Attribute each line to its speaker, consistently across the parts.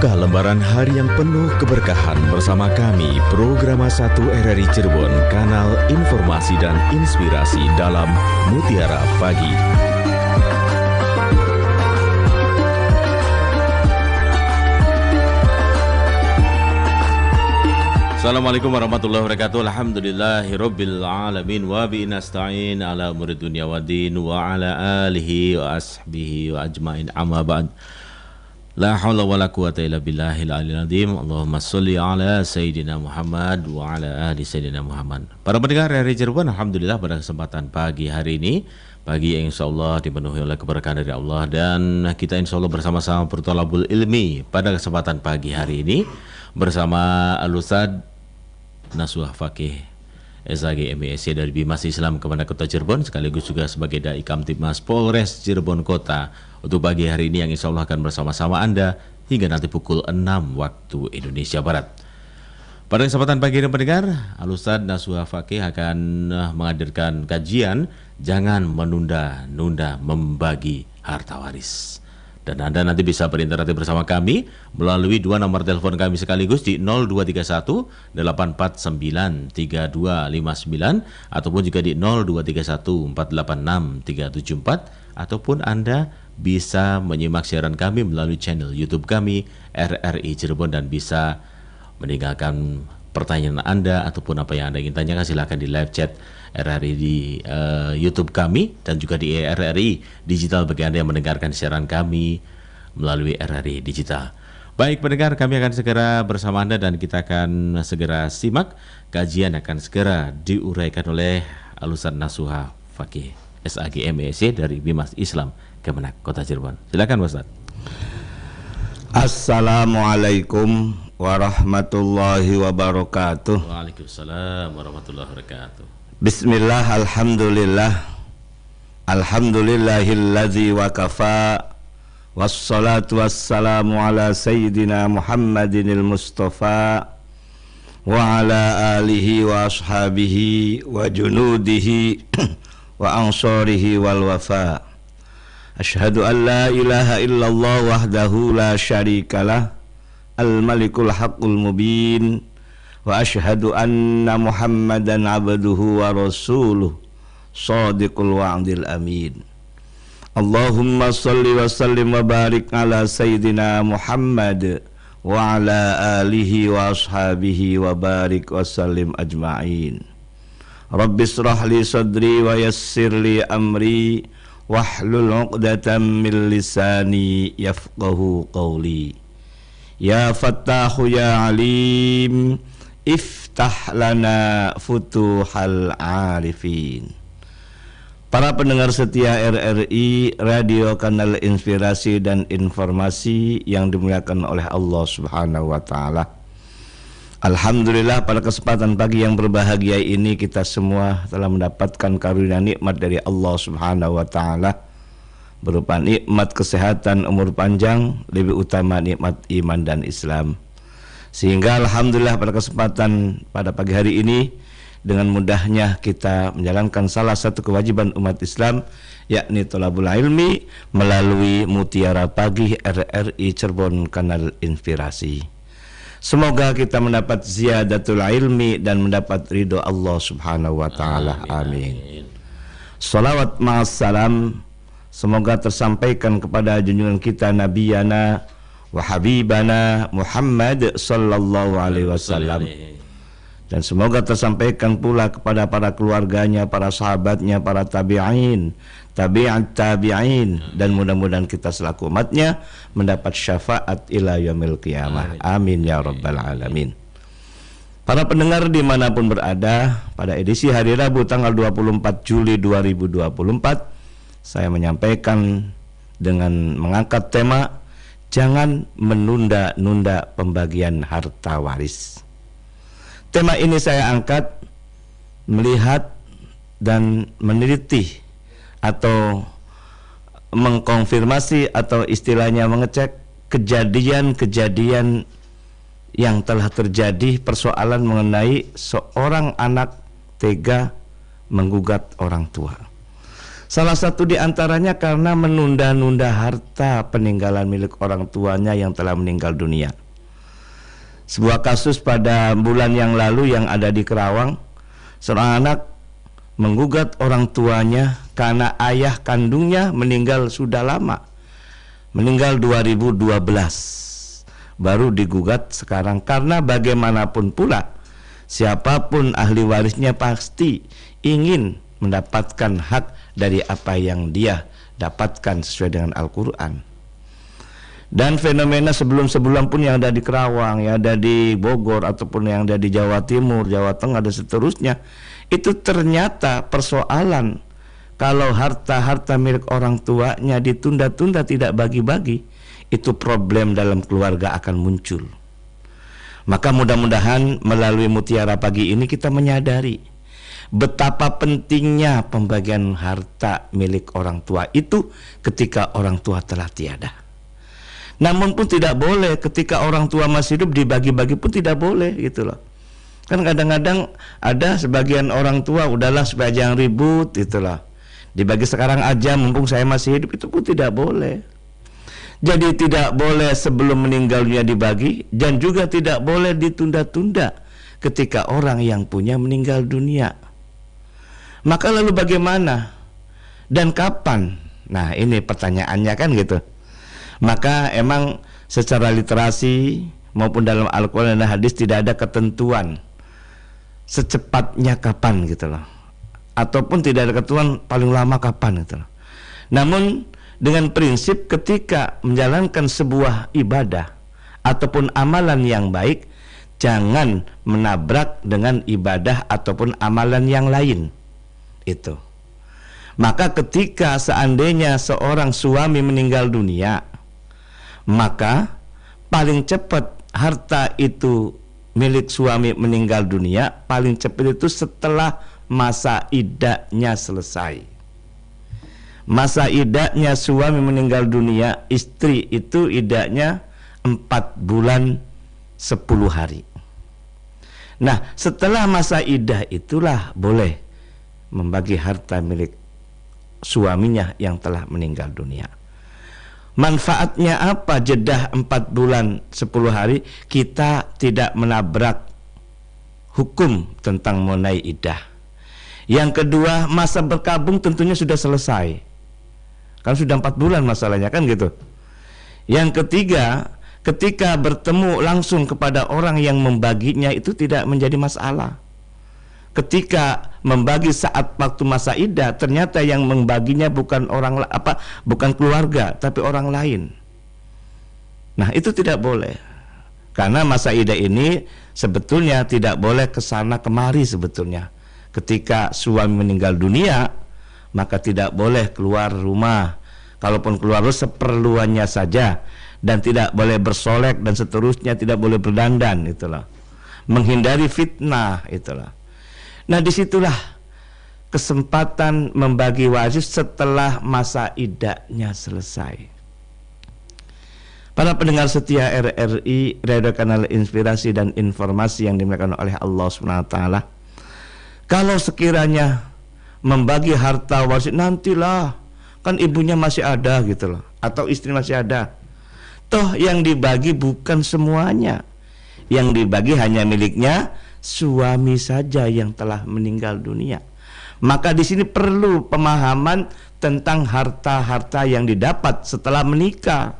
Speaker 1: Buka lembaran hari yang penuh keberkahan bersama kami, Programa 1 RRI Cirebon, kanal informasi dan inspirasi dalam Mutiara Pagi. Assalamualaikum warahmatullahi wabarakatuh. Alhamdulillahirabbil alamin wa bi nasta'in ala umuri dunya waddin wa ala alihi wa ashabihi wa ajmain. Amma ba'd. La haula wala quwata illa billahil aliyil azim. Allahumma shalli ala sayyidina Muhammad wa ala ali sayyidina Muhammad. Para pendengar RRI Cirebon, alhamdulillah pada kesempatan pagi hari ini, pagi yang insyaallah dipenuhi oleh keberkahan dari Allah, dan kita insyaallah bersama-sama bertolabul ilmi pada kesempatan pagi hari ini bersama Al-Ustadz Nasuha Fakih SAG MESC dari Bimas Islam Kemenang Kota Cirebon, sekaligus juga sebagai Dai Kamtibmas Polres Cirebon Kota untuk pagi hari ini yang insya Allah akan bersama-sama Anda hingga nanti pukul 6 waktu Indonesia Barat. Pada kesempatan pagi ini pendengar, Al-Ustadz Nasuha Fakih akan menghadirkan kajian Jangan Menunda-Nunda Membagi Harta Waris. Dan Anda nanti bisa berinteraksi bersama kami melalui dua nomor telepon kami sekaligus di 0231 849 3259 ataupun juga di 0231 486 374, ataupun Anda bisa menyimak siaran kami melalui channel YouTube kami RRI Cirebon dan bisa meninggalkan pertanyaan Anda ataupun apa yang Anda ingin tanyakan, silakan di live chat RRI di YouTube kami dan juga di RRI Digital bagi Anda yang mendengarkan siaran kami melalui RRI Digital. Baik pendengar, kami akan segera bersama Anda dan kita akan segera simak kajian akan segera diuraikan oleh Al-Ustadz Nasuha Fakih SAG MESC dari Bimas Islam Kemenang Kota Cirebon. Silakan Ustadz.
Speaker 2: Assalamualaikum warahmatullahi wabarakatuh.
Speaker 1: Waalaikumsalam warahmatullahi wabarakatuh.
Speaker 2: Bismillah, alhamdulillah, alhamdulillahilladzi wa kafa, wassalatu wassalamu ala sayyidina Muhammadinil Mustafa wa ala alihi wa ashabihi wa junudihi wa ansarihi wal wafa. Ashhadu an la ilaha illallah wahdahu la syarikalah, al-malikul haqqul mubin, wa ashhadu anna Muhammadan abduhu wa rasuluh shadiqul wa'dil amin. Allahumma salli wa sallim wa barik ala sayyidina Muhammad wa ala alihi wa ashabihi wa barik wa sallim ajma'in. Rabbi israh li sadri wa yassir li amri wahlul 'uqdatam min lisani yafqahu qawli. Ya Fattahu ya Alim, iftah lana futuhal arifin. Para pendengar setia RRI, radio kanal inspirasi dan informasi yang dimuliakan oleh Allah Subhanahu wa taala. Alhamdulillah, pada kesempatan pagi yang berbahagia ini kita semua telah mendapatkan karunia nikmat dari Allah Subhanahu wa taala berupa nikmat kesehatan, umur panjang, lebih utama nikmat iman dan Islam. Sehingga alhamdulillah pada kesempatan pada pagi hari ini dengan mudahnya kita menjalankan salah satu kewajiban umat Islam, yakni thalabul ilmi melalui Mutiara Pagi RRI Cirebon kanal inspirasi. Semoga kita mendapat ziyadatul ilmi dan mendapat ridho Allah Subhanahu wa taala. Amin. Salawat ma'as salam semoga tersampaikan kepada junjungan kita Nabiyana wa Habibana Muhammad sallallahu alaihi wasallam, dan semoga tersampaikan pula kepada para keluarganya, para sahabatnya, para tabi'in, tabi'at tabi'in, dan mudah-mudahan kita selaku umatnya mendapat syafaat ila yaumil qiyamah. Amin ya rabbal alamin. Para pendengar dimanapun berada, pada edisi hari Rabu tanggal 24 Juli 2024 saya menyampaikan dengan mengangkat tema Jangan Menunda-Nunda Pembagian Harta Waris. Tema ini saya angkat melihat dan meneliti atau mengkonfirmasi atau istilahnya mengecek kejadian-kejadian yang telah terjadi, persoalan mengenai seorang anak tega menggugat orang tua. Salah satu di antaranya karena menunda-nunda harta peninggalan milik orang tuanya yang telah meninggal dunia. Sebuah kasus pada bulan yang lalu yang ada di Kerawang, seorang anak menggugat orang tuanya karena ayah kandungnya meninggal sudah lama, meninggal 2012, baru digugat sekarang. Karena bagaimanapun pula siapapun ahli warisnya pasti ingin mendapatkan hak dari apa yang dia dapatkan sesuai dengan Al-Quran. Dan fenomena sebelum-sebelum pun yang ada di Kerawang, yang ada di Bogor, ataupun yang ada di Jawa Timur, Jawa Tengah, dan seterusnya, itu ternyata persoalan kalau harta-harta milik orang tuanya ditunda-tunda, tidak bagi-bagi, itu problem dalam keluarga akan muncul. Maka mudah-mudahan melalui Mutiara Pagi ini kita menyadari betapa pentingnya pembagian harta milik orang tua itu ketika orang tua telah tiada. Namun pun tidak boleh ketika orang tua masih hidup dibagi-bagi pun tidak boleh gitu loh. Kan kadang-kadang ada sebagian orang tua udahlah supaya jangan ribut gitu loh, dibagi sekarang aja mumpung saya masih hidup, itu pun tidak boleh. Jadi tidak boleh sebelum meninggal dunia dibagi, dan juga tidak boleh ditunda-tunda ketika orang yang punya meninggal dunia. Maka lalu bagaimana dan kapan? Nah ini pertanyaannya kan gitu. Maka emang secara literasi maupun dalam Al-Quran dan hadis tidak ada ketentuan secepatnya kapan gitu loh, ataupun tidak ada ketentuan paling lama kapan gitu loh. Namun dengan prinsip ketika menjalankan sebuah ibadah ataupun amalan yang baik, jangan menabrak dengan ibadah ataupun amalan yang lain itu. Maka ketika seandainya seorang suami meninggal dunia, maka paling cepat harta itu milik suami meninggal dunia, paling cepat itu setelah masa iddahnya selesai. Masa iddahnya suami meninggal dunia, istri itu iddahnya 4 bulan 10 hari. Nah setelah masa iddah itulah boleh membagi harta milik suaminya yang telah meninggal dunia. Manfaatnya apa jedah 4 bulan 10 hari? Kita tidak menabrak hukum tentang mengenai iddah. Yang kedua, masa berkabung tentunya sudah selesai, kan sudah 4 bulan masalahnya kan gitu. Yang ketiga, ketika bertemu langsung kepada orang yang membaginya itu tidak menjadi masalah. Ketika membagi saat waktu masa iddah, ternyata yang membaginya bukan bukan keluarga, tapi orang lain. Nah, itu tidak boleh. Karena masa iddah ini sebetulnya tidak boleh kesana kemari sebetulnya. Ketika suami meninggal dunia, maka tidak boleh keluar rumah. Kalaupun keluar rumah seperluannya saja, dan tidak boleh bersolek dan seterusnya, tidak boleh berdandan, itulah. Menghindari fitnah, itulah. Nah disitulah kesempatan membagi waris setelah masa iddahnya selesai. Para pendengar setia RRI, Radio Kanal Inspirasi dan Informasi yang dimuliakan oleh Allah SWT, kalau sekiranya membagi harta waris nantilah, kan ibunya masih ada gitu loh, atau istri masih ada. Toh yang dibagi bukan semuanya, yang dibagi hanya miliknya suami saja yang telah meninggal dunia. Maka di sini perlu pemahaman tentang harta-harta yang didapat setelah menikah.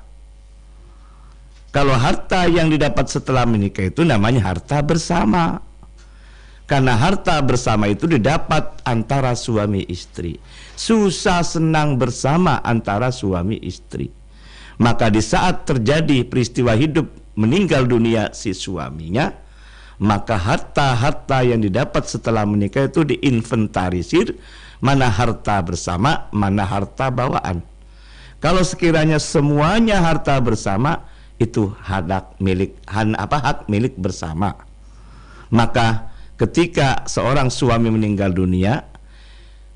Speaker 2: Kalau harta yang didapat setelah menikah itu namanya harta bersama. Karena harta bersama itu didapat antara suami istri. Susah senang bersama antara suami istri. Maka di saat terjadi peristiwa hidup meninggal dunia si suaminya, maka harta-harta yang didapat setelah menikah itu diinventarisir, mana harta bersama, mana harta bawaan. Kalau sekiranya semuanya harta bersama, itu hak milik bersama. Maka ketika seorang suami meninggal dunia,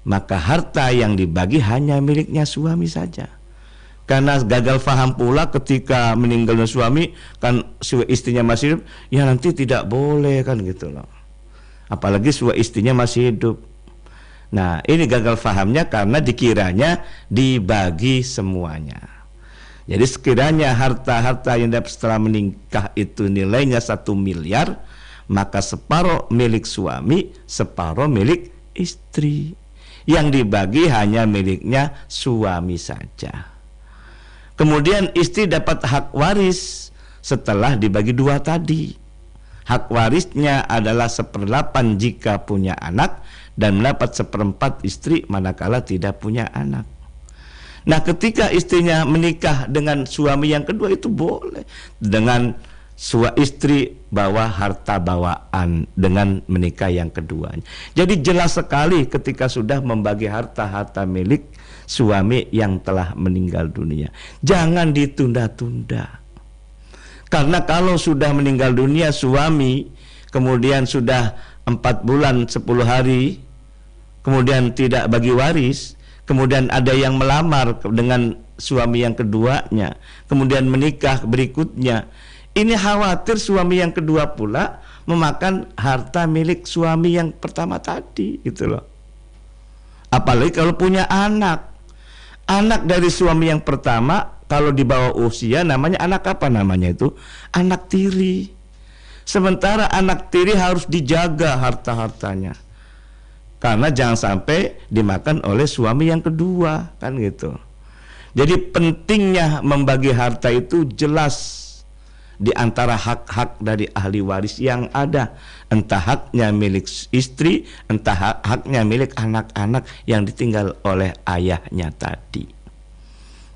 Speaker 2: maka harta yang dibagi hanya miliknya suami saja. Karena gagal faham pula ketika meninggalnya suami, kan istrinya masih hidup, ya nanti tidak boleh kan gitu loh. Apalagi istrinya masih hidup. Nah, ini gagal fahamnya karena dikiranya dibagi semuanya. Jadi sekiranya harta-harta yang dapat setelah menikah itu nilainya 1 miliar, maka separuh milik suami, separuh milik istri. Yang dibagi hanya miliknya suami saja. Kemudian istri dapat hak waris setelah dibagi 2 tadi. Hak warisnya adalah 1/8 jika punya anak, dan mendapat 1/4 istri manakala tidak punya anak. Nah, ketika istrinya menikah dengan suami yang kedua itu boleh dengan istri bawa harta bawaan dengan menikah yang kedua. Jadi jelas sekali ketika sudah membagi harta-harta milik suami yang telah meninggal dunia. Jangan ditunda-tunda. Karena kalau sudah meninggal dunia suami, kemudian sudah 4 bulan 10 hari, kemudian tidak bagi waris, kemudian ada yang melamar dengan suami yang keduanya, kemudian menikah berikutnya. Ini khawatir suami yang kedua pula memakan harta milik suami yang pertama tadi, gitu loh. Apalagi kalau punya anak. Anak dari suami yang pertama kalau di bawah usia namanya anak apa namanya itu? Anak tiri. Sementara anak tiri harus dijaga harta-hartanya. Karena jangan sampai dimakan oleh suami yang kedua, kan gitu. Jadi pentingnya membagi harta itu jelas di antara hak-hak dari ahli waris yang ada. Entah haknya milik istri, entah haknya milik anak-anak yang ditinggal oleh ayahnya tadi.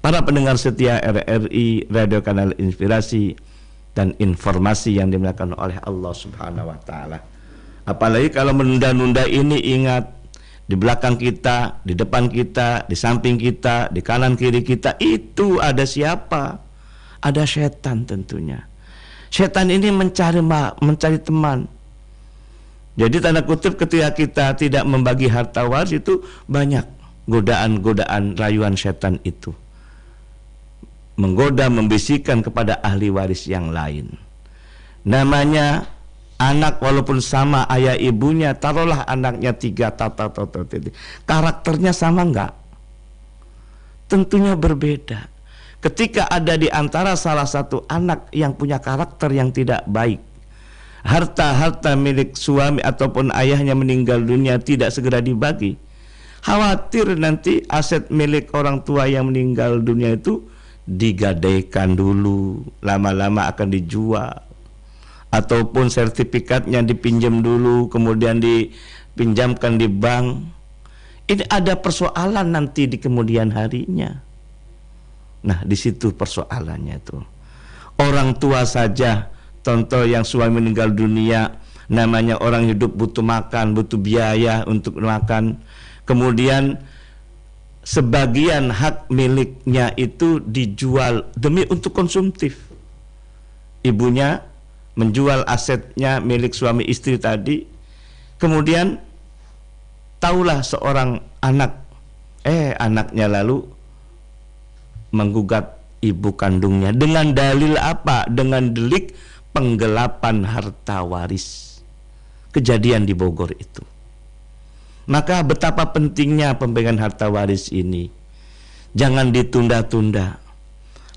Speaker 2: Para pendengar setia RRI Radio Kanal Inspirasi dan Informasi yang dimuliakan oleh Allah Subhanahu wa taala. Apalagi kalau menunda-nunda ini, ingat, di belakang kita, di depan kita, di samping kita, di kanan kiri kita, itu ada siapa? Ada setan tentunya. Setan ini mencari teman. Jadi tanda kutip ketika kita tidak membagi harta waris itu banyak godaan-godaan rayuan setan itu. Menggoda, membisikkan kepada ahli waris yang lain. Namanya anak walaupun sama ayah ibunya, taruhlah anaknya 3 karakternya sama enggak? Tentunya berbeda. Ketika ada di antara salah satu anak yang punya karakter yang tidak baik, harta-harta milik suami ataupun ayahnya meninggal dunia tidak segera dibagi, khawatir nanti aset milik orang tua yang meninggal dunia itu digadaikan dulu, lama-lama akan dijual, ataupun sertifikatnya dipinjam dulu kemudian dipinjamkan di bank. Ini ada persoalan nanti di kemudian harinya. Nah, di situ persoalannya itu. Orang tua saja, contoh yang suami meninggal dunia, namanya orang hidup butuh makan, butuh biaya untuk makan. Kemudian sebagian hak miliknya itu dijual demi untuk konsumtif. Ibunya menjual asetnya milik suami istri tadi. Kemudian taulah seorang anak, anaknya lalu menggugat ibu kandungnya dengan dalil apa? Dengan delik penggelapan harta waris. Kejadian di Bogor itu. Maka betapa pentingnya pembagian harta waris ini. Jangan ditunda-tunda.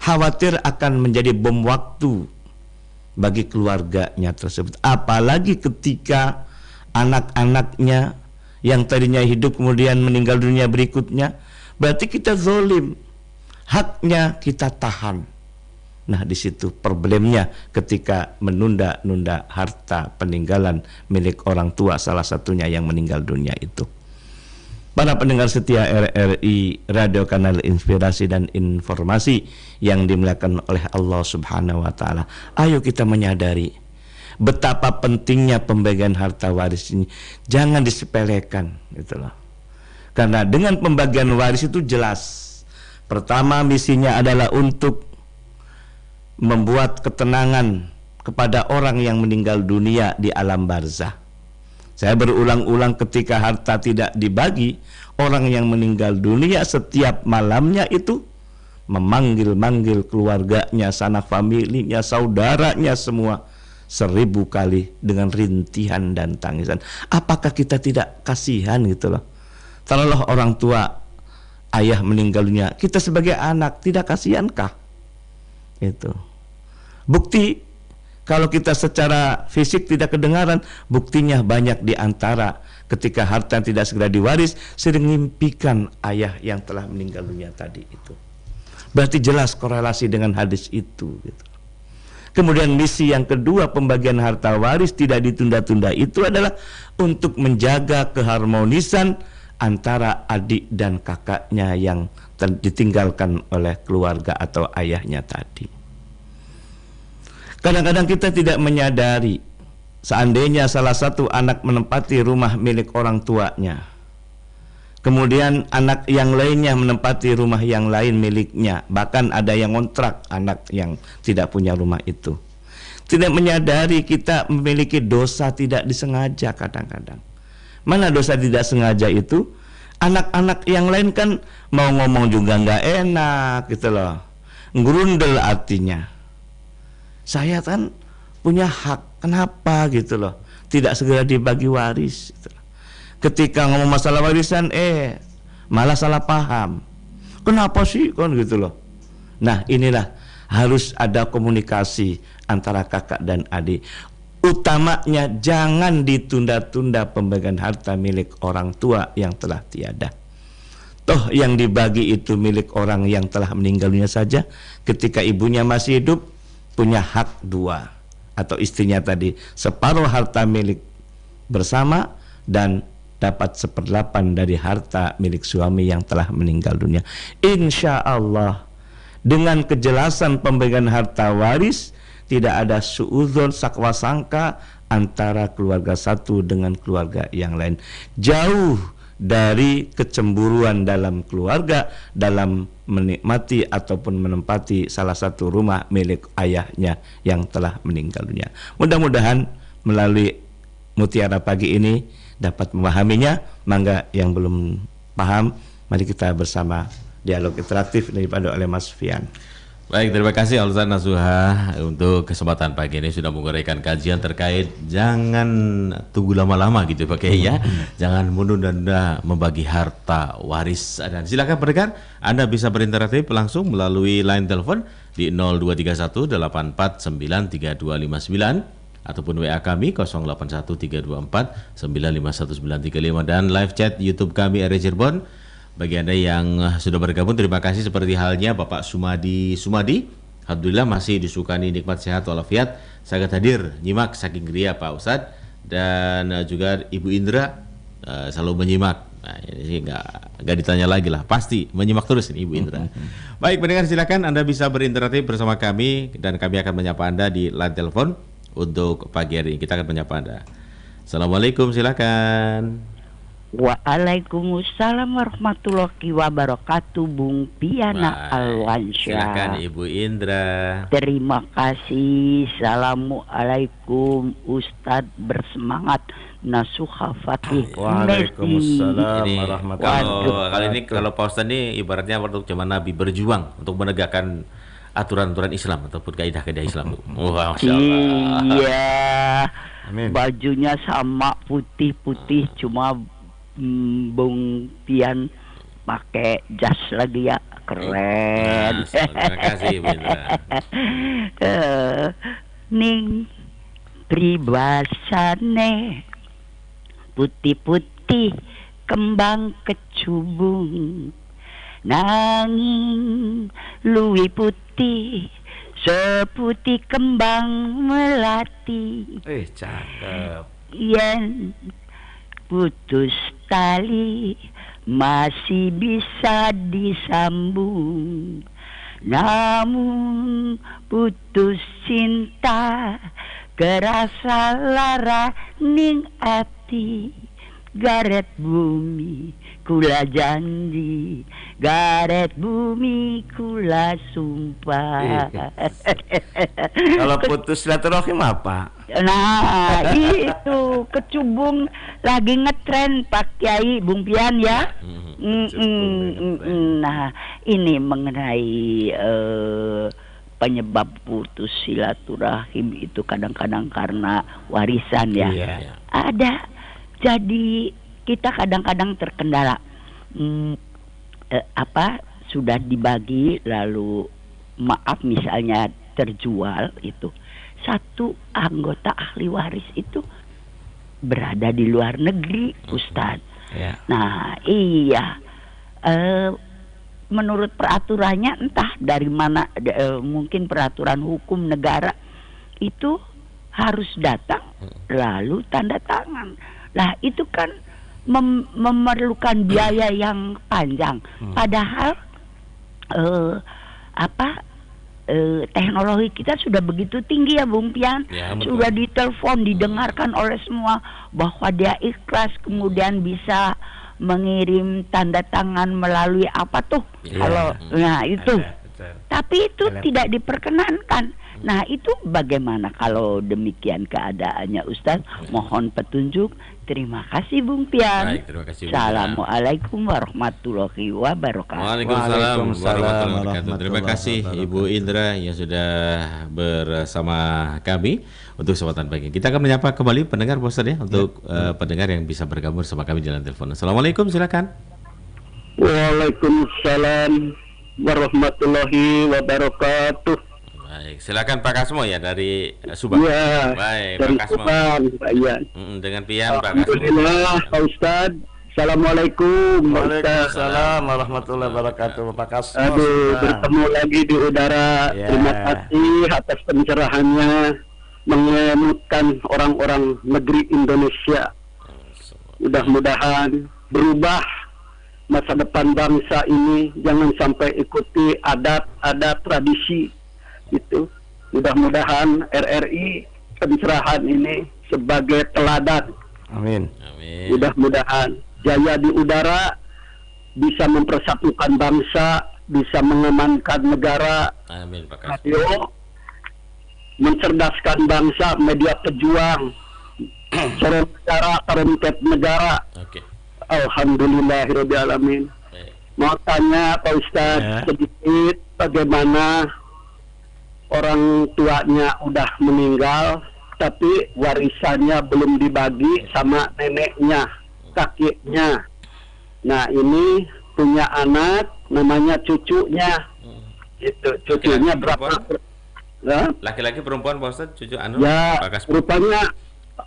Speaker 2: Khawatir akan menjadi bom waktu bagi keluarganya tersebut. Apalagi ketika anak-anaknya yang tadinya hidup kemudian meninggal dunia berikutnya, berarti kita zalim. Haknya kita tahan. Nah, di situ problemnya ketika menunda-nunda harta peninggalan milik orang tua salah satunya yang meninggal dunia itu. Para pendengar setia RRI Radio Kanal Inspirasi dan Informasi yang dimuliakan oleh Allah Subhanahu wa taala. Ayo kita menyadari betapa pentingnya pembagian harta waris ini. Jangan disepelekan, gitu loh. Karena dengan pembagian waris itu jelas. Pertama, misinya adalah untuk membuat ketenangan kepada orang yang meninggal dunia di alam barzah. Saya berulang-ulang, ketika harta tidak dibagi, orang yang meninggal dunia setiap malamnya itu memanggil-manggil keluarganya, sanak familinya, saudaranya semua 1000 kali dengan rintihan dan tangisan. Apakah kita tidak kasihan, gitu loh? Taruhlah orang tua, ayah meninggal dunia, kita sebagai anak tidak kasihankah? Itu bukti. Kalau kita secara fisik tidak kedengaran, buktinya banyak di antara ketika harta tidak segera diwaris, sering mimpikan ayah yang telah meninggal dunia tadi itu. Berarti jelas korelasi dengan hadis itu gitu. Kemudian misi yang kedua pembagian harta waris tidak ditunda-tunda itu adalah untuk menjaga keharmonisan antara adik dan kakaknya yang ditinggalkan oleh keluarga atau ayahnya tadi. Kadang-kadang kita tidak menyadari, seandainya salah satu anak menempati rumah milik orang tuanya, kemudian anak yang lainnya menempati rumah yang lain miliknya, bahkan ada yang ngontrak anak yang tidak punya rumah itu. Tidak menyadari kita memiliki dosa tidak disengaja kadang-kadang. Mana dosa tidak sengaja itu? Anak-anak yang lain kan mau ngomong juga nggak enak gitu loh. Ngerundel artinya. Saya kan punya hak, kenapa gitu loh tidak segera dibagi waris gitu. Ketika ngomong masalah warisan malah salah paham, kenapa sih kan gitu loh. Nah inilah harus ada komunikasi antara kakak dan adik. Utamanya jangan ditunda-tunda pembagian harta milik orang tua yang telah tiada. Toh yang dibagi itu milik orang yang telah meninggal dunia saja. Ketika ibunya masih hidup punya hak 2, atau istrinya tadi separuh harta milik bersama dan dapat 1/8 dari harta milik suami yang telah meninggal dunia. Insya Allah dengan kejelasan pembagian harta waris tidak ada suudzon sakwa sangka antara keluarga satu dengan keluarga yang lain. Jauh dari kecemburuan dalam keluarga dalam menikmati ataupun menempati salah satu rumah milik ayahnya yang telah meninggal dunia. Mudah-mudahan melalui Mutiara Pagi ini dapat memahaminya. Mangga yang belum paham, mari kita bersama dialog interaktif daripada oleh Mas Fian.
Speaker 1: Baik, terima kasih Al-Ustaz Nasuha untuk kesempatan pagi ini sudah menguraikan kajian terkait jangan tunggu lama-lama gitu Pak Kiai ya. Jangan menunda-nunda membagi harta waris. Dan silakan pendengar, Anda bisa berinteraktif langsung melalui line telepon di 0231 849 3259 ataupun WA kami 081324 951935 dan live chat YouTube kami RRI Cirebon. Bagi Anda yang sudah bergabung, terima kasih seperti halnya Bapak Sumadi. Alhamdulillah masih disukani nikmat sehat walafiat. Sangat hadir nyimak saking ria Pak Ustadz. Dan juga Ibu Indra selalu menyimak. Nah, ini nggak ditanya lagi lah, pasti menyimak terus ini Ibu Indra. Baik pendengar, silakan Anda bisa berinteraksi bersama kami dan kami akan menyapa Anda di line telepon untuk pagi hari ini. Kita akan menyapa Anda. Assalamualaikum, silakan.
Speaker 3: Waalaikumsalam warahmatullahi wabarakatuh, Bung Piana Alwansyah.
Speaker 1: Silakan Ibu Indra.
Speaker 3: Terima kasih. Assalamualaikum Ustadz, bersemangat Nasuha Fatih.
Speaker 2: Waalaikumsalam warahmatullahi wabarakatuh.
Speaker 1: Kali ini kalau Pak Ustadz ini ibaratnya waktu zaman Nabi berjuang untuk menegakkan aturan-aturan Islam ataupun kaidah-kaidah Islam. Wah, Masya Allah.
Speaker 3: Iya.
Speaker 2: Amin.
Speaker 3: Bajunya sama putih-putih, cuma Bung Pian pakai jas lagi ya, keren.
Speaker 1: Terima kasih Ibu Indra.
Speaker 3: Ning pribasane putih-putih kembang kecubung, nanging luwi putih seputih kembang melati.
Speaker 2: Cakep.
Speaker 3: Yen putus tali masih bisa disambung, namun putus cinta kerasa lara ning ati. Garet bumi kula janji, garet bumi kula sumpah.
Speaker 2: Kalau putus silaturahim apa?
Speaker 3: Nah itu kecubung lagi ngetren Pak Kiai Bung Pian ya. Nah ini mengenai penyebab putus silaturahim itu kadang-kadang karena warisan ya.
Speaker 2: Iya.
Speaker 3: Ada. Jadi kita kadang-kadang terkendala. mm, sudah dibagi lalu maaf misalnya terjual itu, satu anggota ahli waris itu berada di luar negeri, Ustadz.
Speaker 2: Ya.
Speaker 3: Nah, iya. Menurut peraturannya entah dari mana, mungkin peraturan hukum negara itu harus datang lalu tanda tangan. Lah itu kan memerlukan biaya yang panjang. Padahal teknologi kita sudah begitu tinggi ya Bung Pian, sudah ditelepon, didengarkan oleh semua bahwa dia ikhlas, kemudian bisa mengirim tanda tangan melalui apa tuh kalau itu
Speaker 2: Betul.
Speaker 3: tapi itu tidak diperkenankan. Nah itu bagaimana kalau demikian keadaannya Ustaz? Mohon petunjuk. Terima kasih Bung Pian.
Speaker 1: Baik, terima kasih, Bung Pian.
Speaker 3: Assalamualaikum warahmatullahi wabarakatuh.
Speaker 1: Waalaikumsalam warahmatullahi wabarakatuh. Terima kasih Ibu Indra yang sudah bersama kami untuk kesempatan pagi. Kita akan menyapa kembali pendengar Pak Ustadz ya, untuk pendengar yang bisa bergabung bersama kami di dalam telepon. Assalamualaikum, silakan.
Speaker 4: Waalaikumsalam warahmatullahi wabarakatuh.
Speaker 1: Baik, silakan Pak Kasmo ya dari Subang.
Speaker 4: Ya,
Speaker 1: baik,
Speaker 4: dari
Speaker 1: Pak Kasmo.
Speaker 4: Subang, Pak Ian.
Speaker 1: Dengan Pian Pak Kasmo.
Speaker 4: Alhamdulillah, Pak Ustadz. Assalamualaikum, Pak Ustadz.
Speaker 2: Waalaikumsalam warahmatullahi wabarakatuh. Pak Kasmo.
Speaker 4: Aduh, bertemu lagi di udara.
Speaker 2: Ya.
Speaker 4: Terima kasih atas pencerahannya mengemutkan orang-orang negeri Indonesia. Mudah-mudahan berubah masa depan bangsa ini, jangan sampai ikuti adat-adat tradisi itu. Mudah-mudahan RRI pencerahan ini sebagai teladan.
Speaker 2: Amin.
Speaker 1: Amin.
Speaker 4: Mudah-mudahan jaya di udara bisa mempersatukan bangsa, bisa mengamankan negara.
Speaker 1: Amin Pak Kasmo.
Speaker 4: Radio mencerdaskan bangsa, media pejuang, sorong negara, karuniket negara.
Speaker 1: Oke.
Speaker 4: Alhamdulillahirobbilalamin.
Speaker 1: Baik.
Speaker 4: Mau tanya Pak Ustadz sedikit, bagaimana orang tuanya udah meninggal tapi warisannya belum dibagi sama neneknya, kakeknya. Nah ini punya anak namanya cucunya. Itu cucunya berapa?
Speaker 1: Laki-laki perempuan Pak Ustadz, cucu anu
Speaker 4: Ya,
Speaker 1: Pak Kasmo.
Speaker 4: rupanya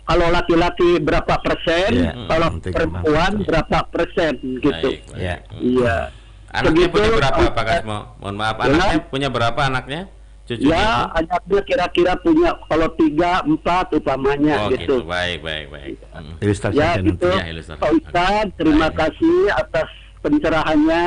Speaker 4: kalau laki-laki berapa persen,
Speaker 2: Ya,
Speaker 4: kalau
Speaker 2: nanti
Speaker 4: perempuan
Speaker 2: kembang.
Speaker 4: berapa persen gitu.
Speaker 1: Baik, baik.
Speaker 2: Ya.
Speaker 4: Iya.
Speaker 1: Anaknya
Speaker 4: Begitu,
Speaker 1: punya berapa
Speaker 4: Pak
Speaker 1: Pak
Speaker 4: Ustadz.
Speaker 1: Kasmo? Mohon maaf,
Speaker 4: Ya.
Speaker 1: anaknya punya berapa anaknya? Cucunya?
Speaker 4: Ya, anaknya kira-kira punya kalau 3, 4 umpamanya
Speaker 1: Oh
Speaker 4: gitu.
Speaker 1: gitu. Baik.
Speaker 2: Ilustrasi
Speaker 4: Ya
Speaker 2: aja
Speaker 4: gitu.
Speaker 2: nanti.
Speaker 1: Ya, ilustrasi.
Speaker 4: Pak Ustadz, terima
Speaker 1: Baik.
Speaker 4: kasih atas pencerahannya.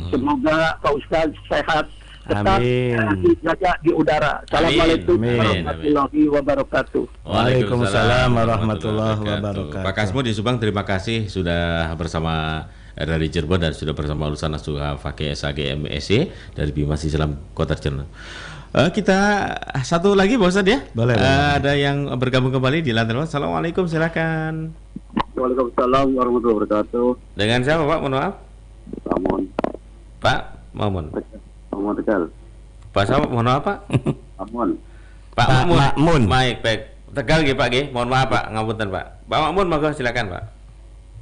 Speaker 4: Semoga Pak Ustadz sehat tetap
Speaker 2: Amin.
Speaker 4: jaga di udara. Assalamualaikum
Speaker 2: Amin.
Speaker 4: warahmatullahi wabarakatuh.
Speaker 2: Waalaikumsalam warahmatullahi wabarakatuh.
Speaker 1: Pak Kasmo di Subang, terima kasih sudah bersama dari Cirebon dan sudah bersama lulusan Asuha Fakih SAG MSc dari Bimas Islam Kota Cirebon. Kita satu lagi Pak Ustadz ya.
Speaker 2: Boleh.
Speaker 1: Ada yang bergabung kembali di lantai. Assalamualaikum, silakan.
Speaker 4: Waalaikumsalam warahmatullahi wabarakatuh.
Speaker 1: Dengan siapa Pak? Mohon maaf.
Speaker 4: Ramon,
Speaker 1: Pak Mamun.
Speaker 4: Ramon Tegal,
Speaker 1: Pak siapa? Mohon maaf Pak.
Speaker 4: Ramon.
Speaker 1: Pak
Speaker 2: Pak
Speaker 1: Makmun.
Speaker 2: Makmun.
Speaker 1: Baik. Tegal nggih Pak nggih. Mohon maaf Pak, ngapunten Pak. Pak Makmun monggo silakan Pak.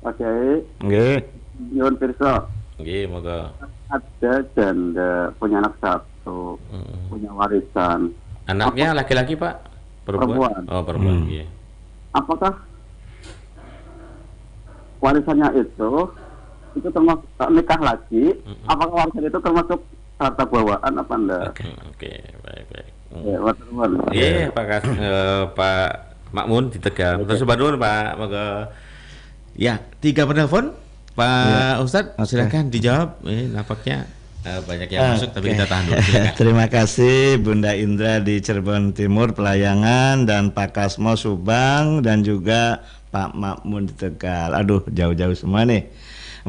Speaker 4: Oke,
Speaker 2: Nggih.
Speaker 4: Nyuwun pirsa.
Speaker 1: Nggih, monggo.
Speaker 4: Ada janda punya anak satu, punya warisan.
Speaker 1: Anaknya laki-laki Pak?
Speaker 4: Perempuan.
Speaker 1: Oh, perempuan. Nggih.
Speaker 4: Apakah warisannya itu termasuk nikah lagi? Apakah warisan itu termasuk harta bawaan apa enggak?
Speaker 1: Oke, baik.
Speaker 4: Ya, waterwan.
Speaker 1: Iya, Pak Makmun di Tegal. Terus Badun Pak, monggo. Ya, 3 penelpon. Pak Ustadz, silakan dijawab. Nampaknya banyak yang masuk tapi kita tahan dulu. Silakan.
Speaker 2: Terima kasih Bunda Indra di Cirebon Timur Pelayangan dan Pak Kasmo Subang dan juga Pak Makmun di Tegal. Aduh, jauh-jauh semua nih.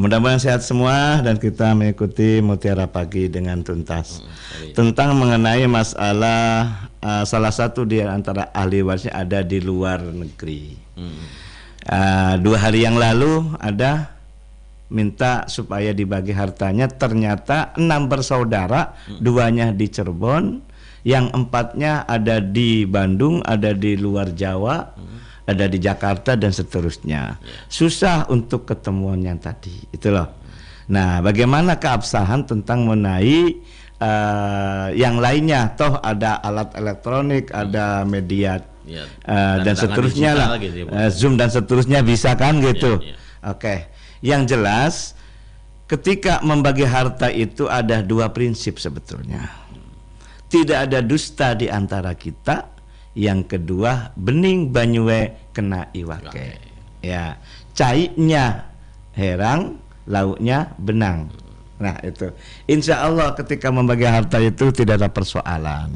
Speaker 2: Mudah-mudahan sehat semua dan kita mengikuti Mutiara Pagi dengan tuntas. Tentang mengenai masalah salah satu di antara ahli warisnya ada di luar negeri. 2 hari yang lalu ada minta supaya dibagi hartanya, ternyata 6 bersaudara, 2-nya di Cirebon, yang 4-nya ada di Bandung, ada di luar Jawa, ada di Jakarta dan seterusnya. Susah untuk ketemuan yang tadi, itu loh. Nah, bagaimana keabsahan tentang mengenai yang lainnya? Toh ada alat elektronik, ada media
Speaker 1: Ya,
Speaker 2: dan seterusnya lah,
Speaker 1: gitu ya,
Speaker 2: Zoom dan seterusnya bisa kan gitu.
Speaker 1: Ya, ya.
Speaker 2: Oke, yang jelas ketika membagi harta itu ada dua prinsip sebetulnya. Tidak ada dusta di antara kita. Yang kedua, bening banyue kena iwake. Ya, cairnya herang, lauknya benang. Nah itu, insya Allah ketika membagi harta itu tidak ada persoalan.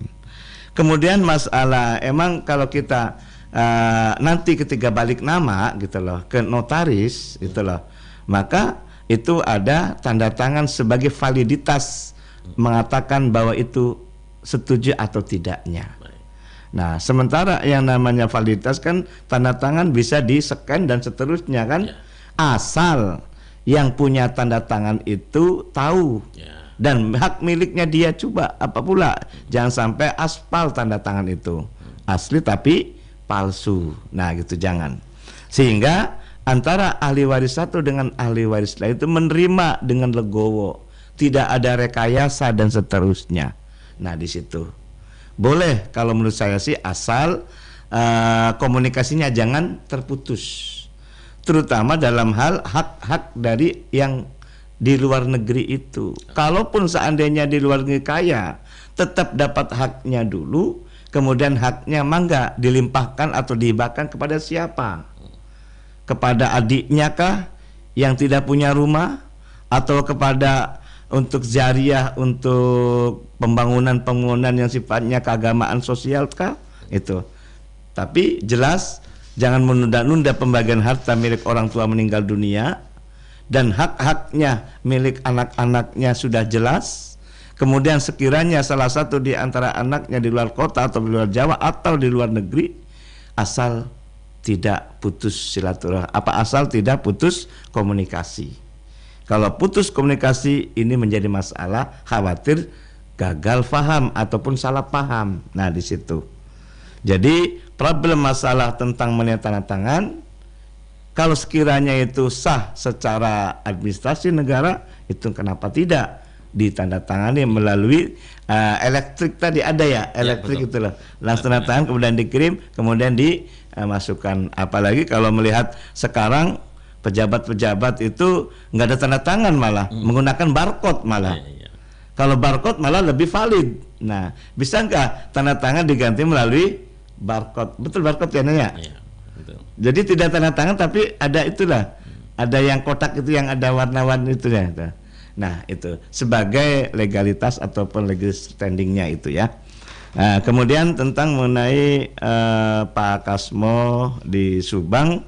Speaker 2: Kemudian masalah, emang kalau kita nanti ketika balik nama gitu loh ke notaris gitu loh, maka itu ada tanda tangan sebagai validitas mengatakan bahwa itu setuju atau tidaknya. Nah, sementara yang namanya validitas kan tanda tangan bisa di-scan dan seterusnya kan, asal yang punya tanda tangan itu tahu dan hak miliknya dia. Coba apa pula, jangan sampai aspal tanda tangan itu asli tapi palsu. Nah gitu, jangan. Sehingga antara ahli waris satu dengan ahli waris lain itu menerima dengan legowo, tidak ada rekayasa dan seterusnya. Nah di situ boleh kalau menurut saya sih, asal komunikasinya jangan terputus, terutama dalam hal hak-hak dari yang di luar negeri itu. Kalaupun seandainya di luar negeri kaya, tetap dapat haknya dulu, kemudian haknya mangga dilimpahkan atau dihibahkan kepada siapa? Kepada adiknya kah yang tidak punya rumah, atau kepada untuk jariah, untuk pembangunan yang sifatnya keagamaan sosial kah? Itu. Tapi jelas jangan menunda-nunda pembagian harta milik orang tua meninggal dunia, dan hak-haknya milik anak-anaknya sudah jelas. Kemudian sekiranya salah satu di antara anaknya di luar kota atau di luar Jawa atau di luar negeri, asal tidak putus silaturahmi, asal tidak putus komunikasi. Kalau putus komunikasi ini menjadi masalah, khawatir gagal paham ataupun salah paham. Nah di situ. Jadi problem masalah tentang mengenai tanda tangan, kalau sekiranya itu sah secara administrasi negara, itu kenapa tidak ditandatangani melalui elektrik tadi ada ya, elektrik
Speaker 1: betul.
Speaker 2: itu loh. Langsung tanda tangan kemudian dikirim, kemudian dimasukkan. Apalagi kalau melihat sekarang pejabat-pejabat itu nggak ada tanda tangan, malah menggunakan barcode malah. Kalau barcode malah lebih valid. Nah, bisa nggak tanda tangan diganti melalui barcode? Betul barcode ya Nanya?
Speaker 1: Betul.
Speaker 2: Jadi tidak tanda tangan tapi ada itulah, ada yang kotak itu yang ada warna-warni itu ya. Nah itu sebagai legalitas ataupun legal standingnya itu ya. Nah, kemudian tentang mengenai Pak Kasmo di Subang,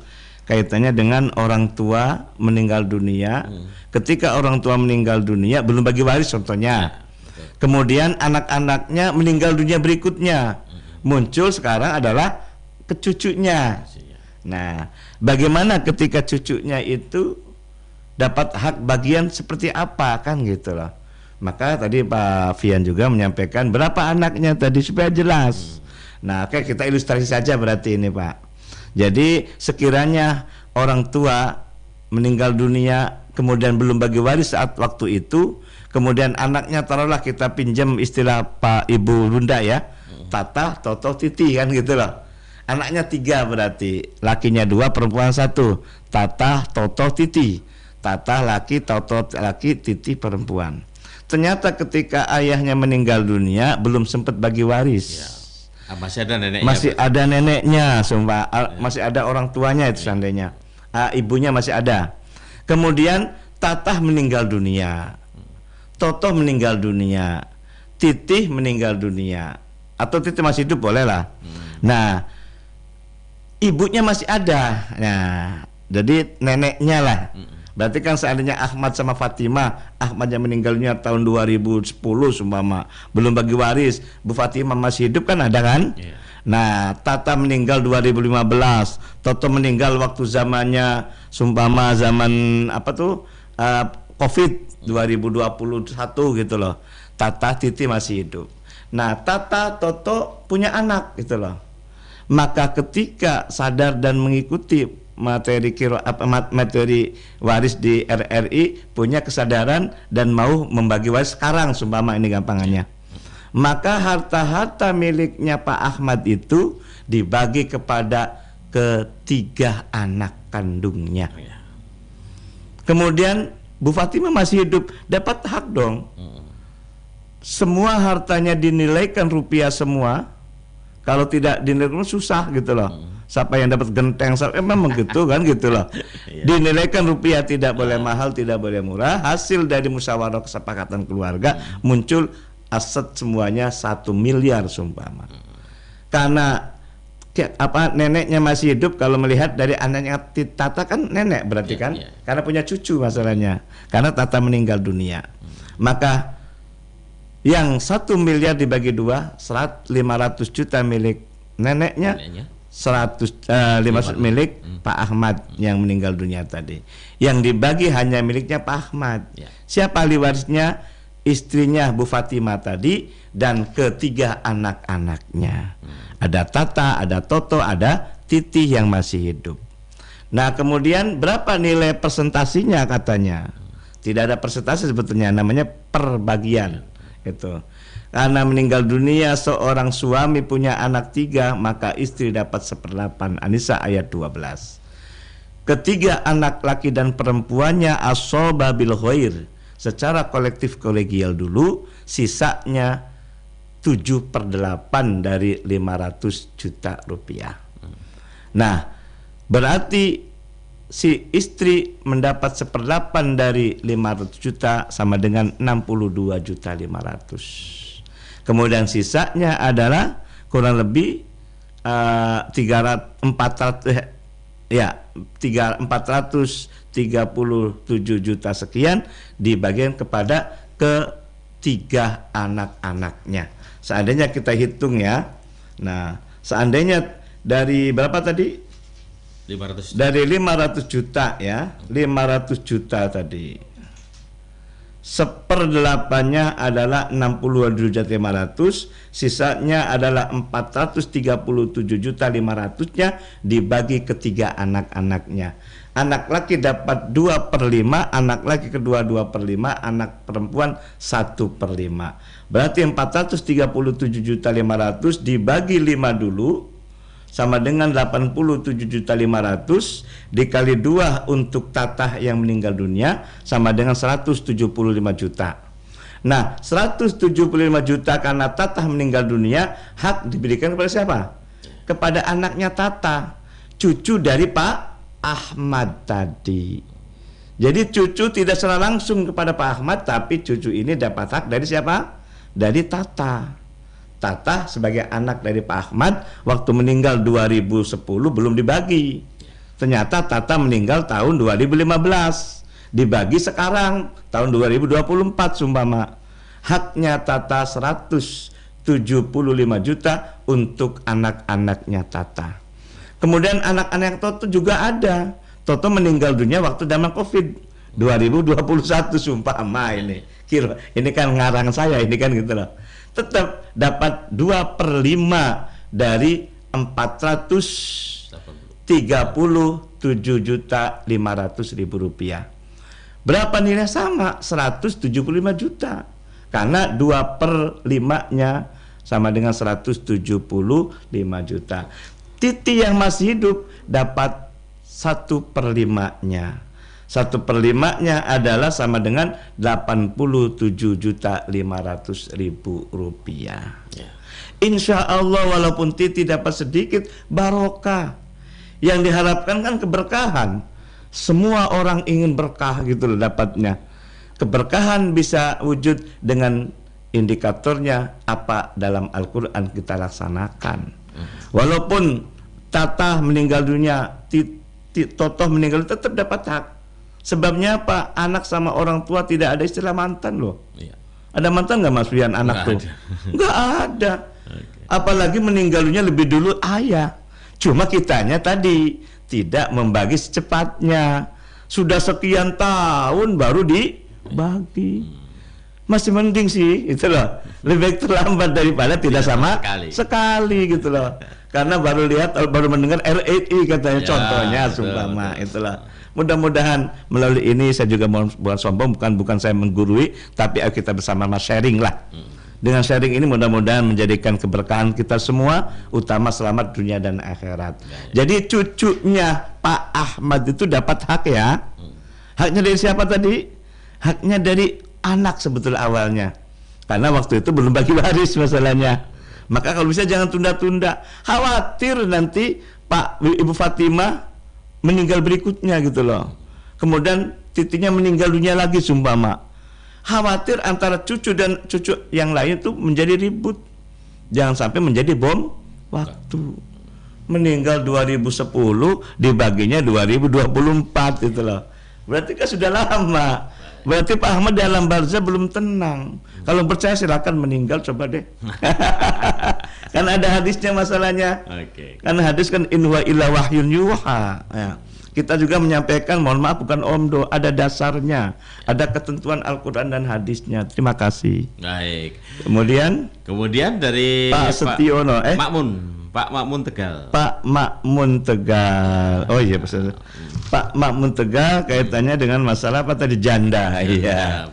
Speaker 2: kaitannya dengan orang tua meninggal dunia. Ketika orang tua meninggal dunia belum bagi waris contohnya, kemudian anak-anaknya meninggal dunia berikutnya, muncul sekarang adalah ke cucunya. Nah, bagaimana ketika cucunya itu dapat hak bagian seperti apa kan gitu loh. Maka tadi Pak Fian juga menyampaikan berapa anaknya tadi supaya jelas. Nah, oke, kita ilustrasi saja berarti ini Pak. Jadi sekiranya orang tua meninggal dunia kemudian belum bagi waris saat waktu itu, kemudian anaknya taruhlah kita pinjam istilah Pak Ibu Bunda ya, Tata, Toto, Titi kan gitu loh. Anaknya 3 berarti, lakinya 2, perempuan 1. Tata, Toto, Titi. Tata laki, Toto laki, Titi perempuan. Ternyata ketika ayahnya meninggal dunia belum sempat bagi waris. Ya.
Speaker 1: Masih ada neneknya.
Speaker 2: Masih ada neneknya, sumpah. Masih ada orang tuanya itu seandainya. Ibunya masih ada. Kemudian Tatah meninggal dunia. Toto meninggal dunia. Titi meninggal dunia. Atau Titi masih hidup boleh lah. Nah, ibunya masih ada. Nah, jadi neneknya lah. Berarti kan seandainya Ahmad sama Fatimah, Ahmad yang meninggal dunia tahun 2010 sumpama, belum bagi waris, Bu Fatimah masih hidup kan ada kan? Yeah. Nah, Tata meninggal 2015, Toto meninggal waktu zamannya sumpama zaman apa tuh Covid 2021 gitu loh. Tata, Titi masih hidup. Nah, Tata, Toto punya anak gitu loh. Maka ketika sadar dan mengikuti materi waris di RRI punya kesadaran dan mau membagi waris sekarang, sumpama ini gampangannya, maka harta-harta miliknya Pak Ahmad itu dibagi kepada ketiga anak kandungnya. Kemudian Bu Fatimah masih hidup, dapat hak dong. Semua hartanya dinilaikan rupiah semua. Kalau tidak dinilaikan susah gitu loh. Siapa yang dapat genteng, memang gitu kan gitu loh. Dinilaikan rupiah, tidak boleh mahal, tidak boleh murah. Hasil dari musyawarah kesepakatan keluarga muncul aset semuanya 1 miliar sumpama. Karena neneknya masih hidup, kalau melihat dari anaknya Tata kan nenek berarti kan, karena punya cucu masalahnya, karena Tata meninggal dunia, maka yang 1 miliar dibagi 2, 500 juta milik neneknya, 500 milik Pak Ahmad yang meninggal dunia tadi. Yang dibagi hanya miliknya Pak Ahmad. Siapa ahli warisnya? Istrinya Bu Fatimah tadi dan ketiga anak-anaknya. Ada Tata, ada Toto, ada Titi yang masih hidup. Nah, kemudian berapa nilai persentasinya katanya? Tidak ada persentase sebetulnya, namanya perbagian. Itu. Karena meninggal dunia seorang suami punya anak 3, maka istri dapat 1/8. An-Nisa ayat 12. Ketiga anak laki dan perempuannya asoba bil khair, secara kolektif kolegial dulu, sisanya 7/8 dari 500 juta rupiah. Nah, berarti si istri mendapat 1/8 dari 500 juta sama dengan 62.500.000. Kemudian sisanya adalah kurang lebih 437 juta sekian dibagikan kepada ketiga anak-anaknya. Seandainya kita hitung ya. Nah, seandainya dari berapa tadi?
Speaker 1: 500.
Speaker 2: Dari 500 juta ya, 500 juta tadi. 1/8-nya adalah 62.500.000, sisanya adalah 437.500.000-nya dibagi ketiga anak-anaknya. Anak laki dapat 2/5, anak laki kedua 2/5, anak perempuan 1/5. Berarti 437.500.000 dibagi 5 dulu sama dengan 87.500.000 dikali 2 untuk Tatah yang meninggal dunia sama dengan 175 juta. Nah, 175 juta karena Tatah meninggal dunia, hak diberikan kepada siapa? Kepada anaknya Tatah, cucu dari Pak Ahmad tadi. Jadi cucu tidak secara langsung kepada Pak Ahmad, tapi cucu ini dapat hak dari siapa? Dari Tatah. Tata sebagai anak dari Pak Ahmad waktu meninggal 2010 belum dibagi. Ternyata Tata meninggal tahun 2015. Dibagi sekarang tahun 2024 sumpama. Haknya Tata 175 juta untuk anak-anaknya Tata. Kemudian anak-anak Toto juga ada. Toto meninggal dunia waktu zaman Covid 2021 sumpama ini. Kira ini kan ngarang saya ini kan gitu loh. Tetap dapat 2/5 dari 437.500.000 rupiah. Berapa nilai? Sama 175 juta. Karena 2/5-nya sama dengan 175 juta. Titi yang masih hidup dapat 1/5-nya. 1/5-nya adalah sama dengan 87.500.000 rupiah. Insya Allah walaupun Titi dapat sedikit barokah. Yang diharapkan kan keberkahan. Semua orang ingin berkah gitu loh dapatnya. Keberkahan bisa wujud dengan indikatornya apa dalam Al-Quran kita laksanakan. Walaupun Tatah meninggal dunia, Totoh meninggal tetap dapat hak. Sebabnya apa? Anak sama orang tua tidak ada istilah mantan loh. Ada mantan nggak Mas Rian anak tuh? Nggak ada. Apalagi meninggal dunia lebih dulu ayah. Cuma kitanya tadi tidak membagi secepatnya. Sudah sekian tahun baru dibagi. masih mending sih itu loh. Lebih baik terlambat daripada tidak sama sekali gitu loh. Karena baru mendengar RAI katanya, contohnya sumpama itulah. Mudah-mudahan melalui ini saya juga bukan sombong, bukan saya menggurui, tapi ayo kita bersama-sama sharing lah. Dengan sharing ini mudah-mudahan menjadikan keberkahan kita semua, utama selamat dunia dan akhirat. Jadi cucunya Pak Ahmad itu dapat hak ya. Haknya dari siapa tadi? Haknya dari anak sebetulnya awalnya. Karena waktu itu belum bagi waris masalahnya. Maka kalau bisa jangan tunda-tunda. Khawatir nanti Ibu Fatimah meninggal berikutnya gitu loh. Kemudian titinya meninggal dunia lagi sumpama. Khawatir antara cucu dan cucu yang lain itu menjadi ribut. Jangan sampai menjadi bom waktu. Meninggal 2010 dibaginya 2024 gitu loh. Berarti kan sudah lama. Berarti Pak Ahmad dalam barzah belum tenang. Kalau percaya silakan meninggal, coba deh. Kan ada hadisnya masalahnya. Kan hadis kan in huwa illa wahyun yuha. Ya. Kita juga menyampaikan, mohon maaf bukan omdo, ada dasarnya, ada ketentuan Al-Quran dan hadisnya. Terima kasih.
Speaker 1: Baik.
Speaker 2: Kemudian
Speaker 1: dari
Speaker 2: Pak Setiono,
Speaker 1: Pak Makmun Tegal.
Speaker 2: Pak Makmun Tegal. Oh iya pesan. Pak Makmun Tegal kaitannya dengan masalah apa tadi, janda. Iya.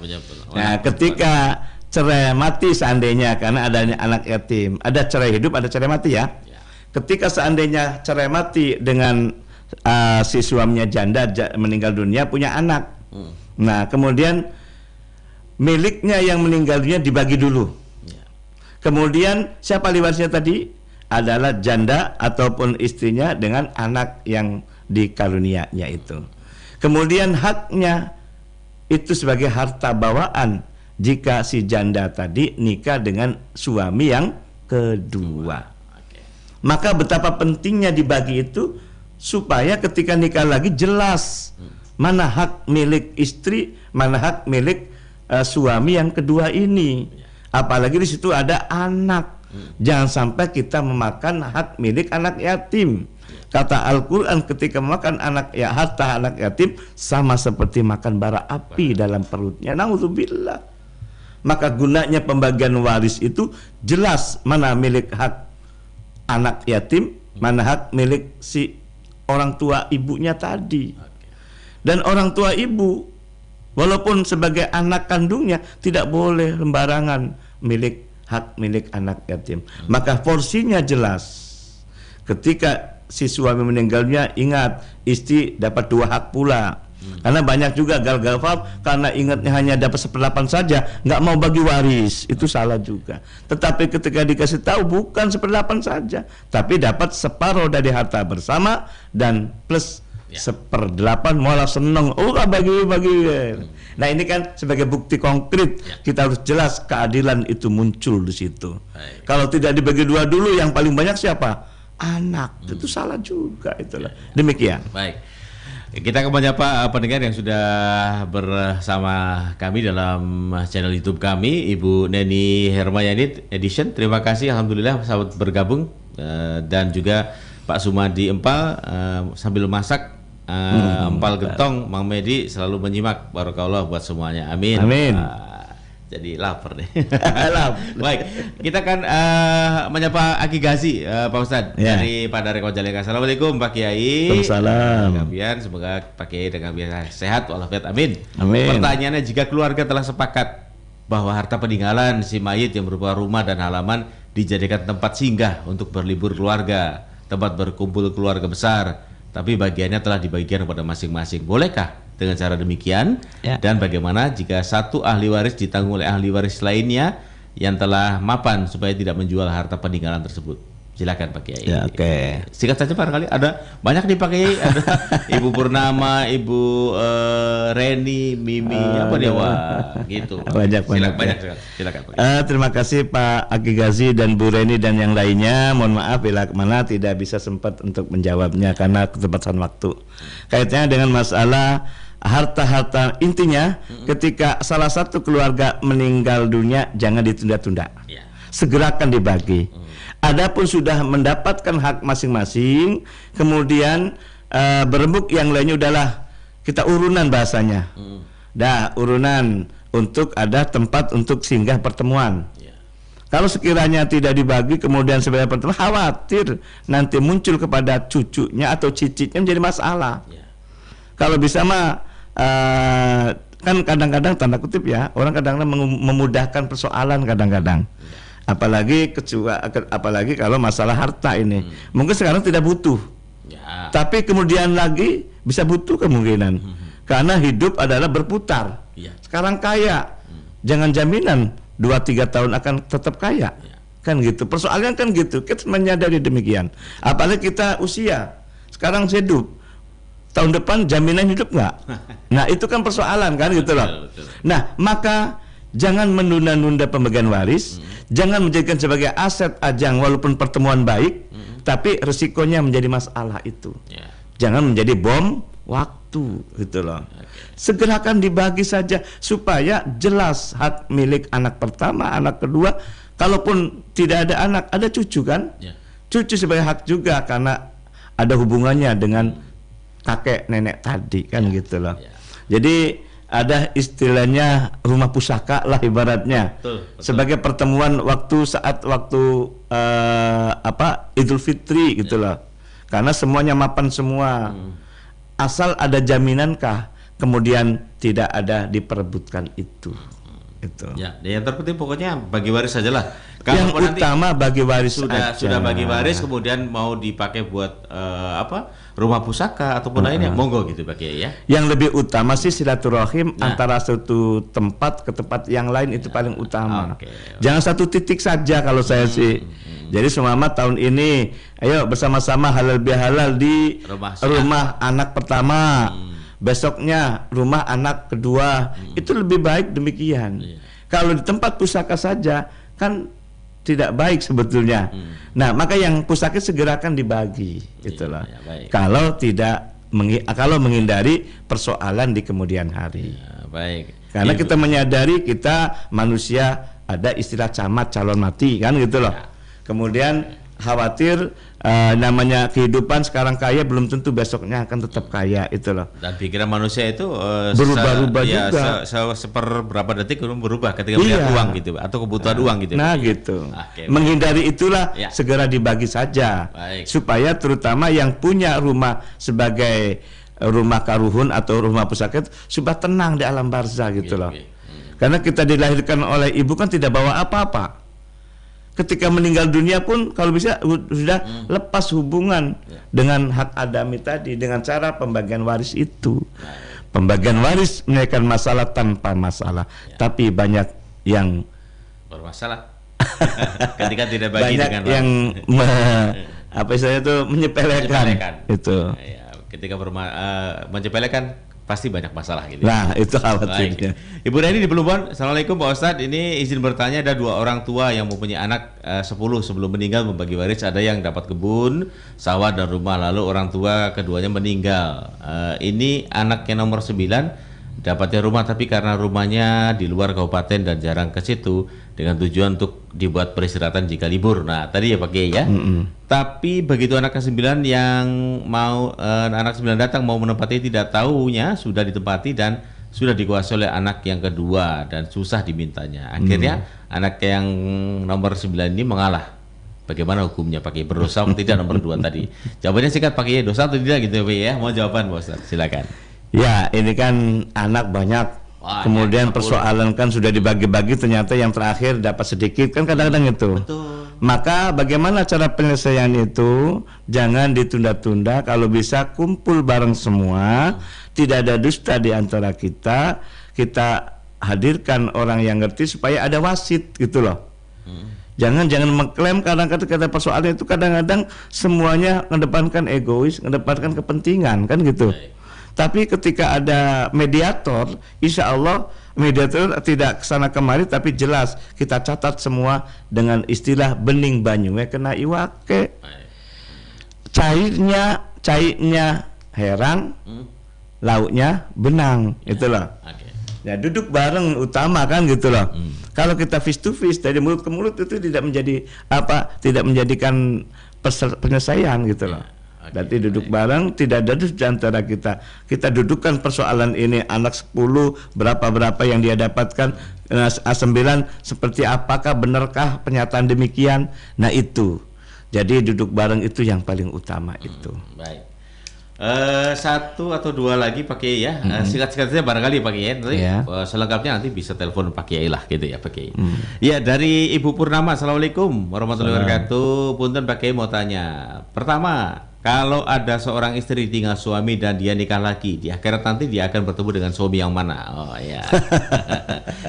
Speaker 2: Nah, ketika cerai mati seandainya karena adanya anak yatim, ada cerai hidup, ada cerai mati ya. Ketika seandainya cerai mati dengan si suaminya janda meninggal dunia punya anak. Nah, kemudian miliknya yang meninggal dunia dibagi dulu. Kemudian siapa ahli warisnya tadi? Adalah janda ataupun istrinya dengan anak yang dikarunianya itu. Kemudian haknya itu sebagai harta bawaan jika si janda tadi nikah dengan suami yang kedua. Maka betapa pentingnya dibagi itu supaya ketika nikah lagi jelas mana hak milik istri, mana hak milik suami yang kedua ini. Apalagi di situ ada anak. Jangan sampai kita memakan hak milik anak yatim. Kata Al-Quran, ketika memakan harta anak yatim sama seperti makan bara api dalam perutnya. Na'udzubillah. Maka gunanya pembagian waris itu jelas mana milik hak anak yatim, mana hak milik si orang tua ibunya tadi. Dan orang tua ibu walaupun sebagai anak kandungnya tidak boleh sembarangan hak milik anak yatim. Maka porsinya jelas. Ketika si suami meninggalnya, ingat istri dapat 2 hak pula. Karena banyak juga gal-gal karena ingatnya hanya dapat 1/8 saja, nggak mau bagi waris, itu salah juga. Tetapi ketika dikasih tahu bukan 1/8 saja, tapi dapat separuh dari harta bersama dan plus 1/8, malah seneng. Bagi. Nah ini kan sebagai bukti konkret kita harus jelas keadilan itu muncul di situ. Kalau tidak dibagi 2 dulu, yang paling banyak siapa? Anak. Itu salah juga itulah. Demikian.
Speaker 1: Baik. Kita menyapa pendengar yang sudah bersama kami dalam channel YouTube kami, Ibu Neni Hermayani Edition. Terima kasih, alhamdulillah sahabat bergabung, dan juga Pak Sumadi Empal sambil masak empal gentong, Mang Medi selalu menyimak. Barakallah buat semuanya. Amin.
Speaker 2: Amin.
Speaker 1: Jadi lapar nih. Baik, kita kan menyapa Aki Gazi, Pak Ustadz, dari Padare Kojaleka. Assalamualaikum Pak Kiai.
Speaker 2: Waalaikumsalam.
Speaker 1: Semoga Pak Kiai dengan biasa sehat walafiat. Amin.
Speaker 2: Amin.
Speaker 1: Pertanyaannya, jika keluarga telah sepakat bahwa harta peninggalan si mayit yang berupa rumah dan halaman dijadikan tempat singgah untuk berlibur keluarga, tempat berkumpul keluarga besar, tapi bagiannya telah dibagikan kepada masing-masing, bolehkah dengan cara demikian? Dan bagaimana jika satu ahli waris ditanggung oleh ahli waris lainnya yang telah mapan supaya tidak menjual harta peninggalan tersebut? Silakan Pak Kiai. Singkat saja barangkali, ada banyak nih Pak Kiai, ada Ibu Purnama, Ibu Reni, Mimi, apa dia, gitu.
Speaker 2: Banyak.
Speaker 1: Silakan Pak.
Speaker 2: Terima kasih Pak Aki Gazi dan Bu Reni dan yang lainnya. Mohon maaf bila mana tidak bisa sempat untuk menjawabnya karena keterbatasan waktu. Kaitannya dengan masalah harta-harta, intinya ketika salah satu keluarga meninggal dunia jangan ditunda-tunda, segerakan dibagi. Adapun sudah mendapatkan hak masing-masing, kemudian berembuk yang lainnya udahlah kita urunan bahasanya. Urunan untuk ada tempat untuk singgah pertemuan.
Speaker 1: Ya.
Speaker 2: Kalau sekiranya tidak dibagi kemudian sebagai pertemuan, khawatir nanti muncul kepada cucunya atau cicitnya menjadi masalah.
Speaker 1: Ya.
Speaker 2: Kalau bisa mah kan kadang-kadang tanda kutip ya, orang kadang-kadang memudahkan persoalan kadang-kadang. Apalagi apalagi kalau masalah harta ini. Mungkin sekarang tidak butuh.
Speaker 1: Ya.
Speaker 2: Tapi kemudian lagi bisa butuh kemungkinan. Karena hidup adalah berputar.
Speaker 1: Ya.
Speaker 2: Sekarang kaya. Jangan jaminan 2-3 tahun akan tetap kaya.
Speaker 1: Ya.
Speaker 2: Kan gitu. Persoalannya kan gitu. Kita menyadari demikian. Apalagi kita usia. Sekarang hidup. Tahun depan jaminan hidup nggak? Nah itu kan persoalan kan gitu loh.
Speaker 1: Betul.
Speaker 2: Nah maka jangan menunda-nunda pembagian waris, jangan menjadikan sebagai aset ajang walaupun pertemuan baik, tapi resikonya menjadi masalah itu.
Speaker 1: Ya.
Speaker 2: Jangan menjadi bom waktu gitu loh. Segerakan dibagi saja supaya jelas hak milik anak pertama, anak kedua. Kalaupun tidak ada anak, ada cucu kan?
Speaker 1: Ya.
Speaker 2: Cucu sebagai hak juga karena ada hubungannya dengan kakek nenek tadi kan gitu loh.
Speaker 1: Ya.
Speaker 2: Jadi ada istilahnya rumah pusaka lah ibaratnya.
Speaker 1: Betul.
Speaker 2: Sebagai pertemuan saat waktu Idul Fitri gitu loh. Karena semuanya mapan semua. Asal ada jaminankah kemudian tidak ada diperebutkan itu. Itu.
Speaker 1: Ya, yang terpenting pokoknya bagi waris sajalah.
Speaker 2: Yang utama bagi waris
Speaker 1: sudah bagi waris kemudian mau dipakai buat rumah pusaka ataupun lainnya monggo gitu Pak Kiai ya.
Speaker 2: Yang lebih utama sih silaturahim antara satu tempat ke tempat yang lain itu paling utama. Jangan satu titik saja kalau saya sih. Jadi semama tahun ini ayo bersama-sama halal bihalal di rumah anak pertama. Besoknya rumah anak kedua. Itu lebih baik demikian. Kalau di tempat pusaka saja kan tidak baik sebetulnya. Nah, maka yang pusaka segerakan dibagi itulah. Kalau menghindari persoalan di kemudian hari.
Speaker 1: Baik.
Speaker 2: Karena kita menyadari kita manusia ada istilah camat calon mati kan gitu loh. Kemudian khawatir namanya kehidupan sekarang kaya belum tentu besoknya akan tetap kaya itu loh.
Speaker 1: Dan pikiran manusia itu
Speaker 2: berubah-ubah juga.
Speaker 1: Seberapa detik berubah ketika melihat uang gitu atau kebutuhan uang gitu.
Speaker 2: Nah gitu. Menghindari itulah segera dibagi saja. Supaya terutama yang punya rumah sebagai rumah karuhun atau rumah pusaka supaya tenang di alam barzah gitu loh. Karena kita dilahirkan oleh ibu kan tidak bawa apa-apa. Ketika meninggal dunia pun kalau bisa sudah lepas hubungan dengan hak adami tadi dengan cara pembagian waris itu. Pembagian waris menyelesaikan masalah tanpa masalah, tapi banyak yang
Speaker 1: bermasalah ketika tidak bagi
Speaker 2: banyak
Speaker 1: dengan
Speaker 2: yang apa istilahnya itu menyepelekan. Itu.
Speaker 1: Ya, ketika menyepelekan pasti banyak masalah gitu.
Speaker 2: Nah, itu khawatirnya.
Speaker 1: Ibu Reni di Pelumbon. Assalamualaikum Pak Ustadz. Ini izin bertanya, ada 2 orang tua yang mempunyai anak 10 sebelum meninggal membagi waris. Ada yang dapat kebun, sawah dan rumah, lalu orang tua keduanya meninggal. Ini anak yang nomor 9 dapatnya rumah, tapi karena rumahnya di luar kabupaten dan jarang ke situ dengan tujuan untuk dibuat peristirahatan jika libur. Nah, tadi ya Pak Kiai ya. Tapi begitu anak ke-9 yang mau anak 9 datang mau menempati, tidak tahunya sudah ditempati dan sudah dikuasai oleh anak yang kedua dan susah dimintanya. Akhirnya anak yang nomor 9 ini mengalah. Bagaimana hukumnya Pak Kiai? Berdosa atau tidak nomor 2 tadi? Jawabannya singkat Pak Kiai, dosa atau tidak gitu Pak Kiai ya? Mau jawaban Pak Ustaz? Silakan.
Speaker 2: Ya, ini kan anak banyak. Kemudian persoalan kan sudah dibagi-bagi, ternyata yang terakhir dapat sedikit kan kadang-kadang itu.
Speaker 1: Betul.
Speaker 2: Maka bagaimana cara penyelesaian itu? Jangan ditunda-tunda, kalau bisa kumpul bareng semua, tidak ada dusta di antara kita. Kita hadirkan orang yang ngerti supaya ada wasit gitu loh. Jangan mengklaim, kadang-kadang kata persoalan itu kadang-kadang semuanya mengedepankan egois, mengedepankan kepentingan kan gitu. Tapi ketika ada mediator, insya Allah mediator tidak kesana kemari, tapi jelas kita catat semua dengan istilah bening banyu kena iwake. Cairnya herang, lauknya benang, itulah. Ya duduk bareng utama kan gitu loh. Kalau kita face to face dari mulut ke mulut itu tidak menjadi tidak menjadikan penyelesaian gitu loh. Berarti duduk bareng, tidak ada di antara kita. Kita dudukkan persoalan ini, anak 10 berapa yang dia dapatkan, A9 seperti apakah, benarkah pernyataan demikian. Nah itu, jadi duduk bareng itu yang paling utama itu.
Speaker 1: Baik. Satu atau dua lagi Pak Kiai ya, singkat-singkat saja barangkali Pak Kiai, nanti selengkapnya nanti bisa telepon Pak Kiai lah gitu ya Pak Kiai. Ya, dari Ibu Purnama, Assalamualaikum warahmatullahi wabarakatuh. Punten Pak Kiai mau tanya, pertama, kalau ada seorang istri tinggal suami dan dia nikah lagi, di akhirat nanti dia akan bertemu dengan suami yang mana? Oh ya.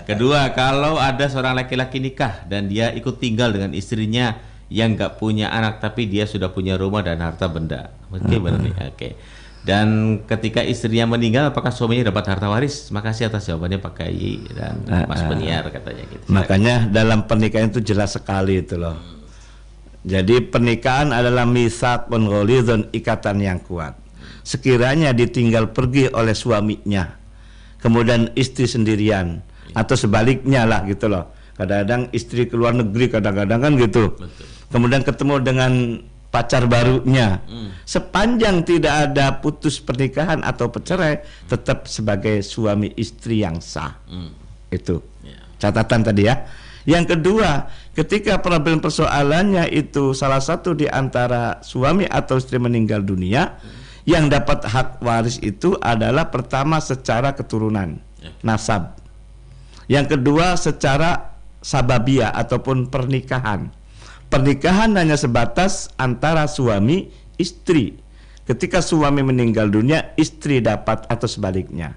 Speaker 1: Kedua, kalau ada seorang laki-laki nikah dan dia ikut tinggal dengan istrinya yang nggak punya anak tapi dia sudah punya rumah dan harta benda, bagaimana nih? Oke. Dan ketika istrinya meninggal, apakah suaminya dapat harta waris? Makasih atas jawabannya Pak Kiai dan Mas Penyiar katanya gitu.
Speaker 2: Makanya dalam pernikahan itu jelas sekali itu loh. Jadi pernikahan adalah mitsaqun ghalidhun, ikatan yang kuat. Sekiranya ditinggal pergi oleh suaminya, kemudian istri sendirian atau sebaliknya lah gitu loh. Kadang-kadang istri keluar negeri, kadang-kadang kan gitu. Betul. Kemudian ketemu dengan pacar barunya. Sepanjang tidak ada putus pernikahan atau bercerai, tetap sebagai suami istri yang sah. Itu catatan tadi ya. Yang kedua, ketika problem persoalannya itu salah satu di antara suami atau istri meninggal dunia, yang dapat hak waris itu adalah pertama secara keturunan, nasab. Yang kedua secara sababiyah ataupun pernikahan. Pernikahan hanya sebatas antara suami istri. Ketika suami meninggal dunia, istri dapat atau sebaliknya.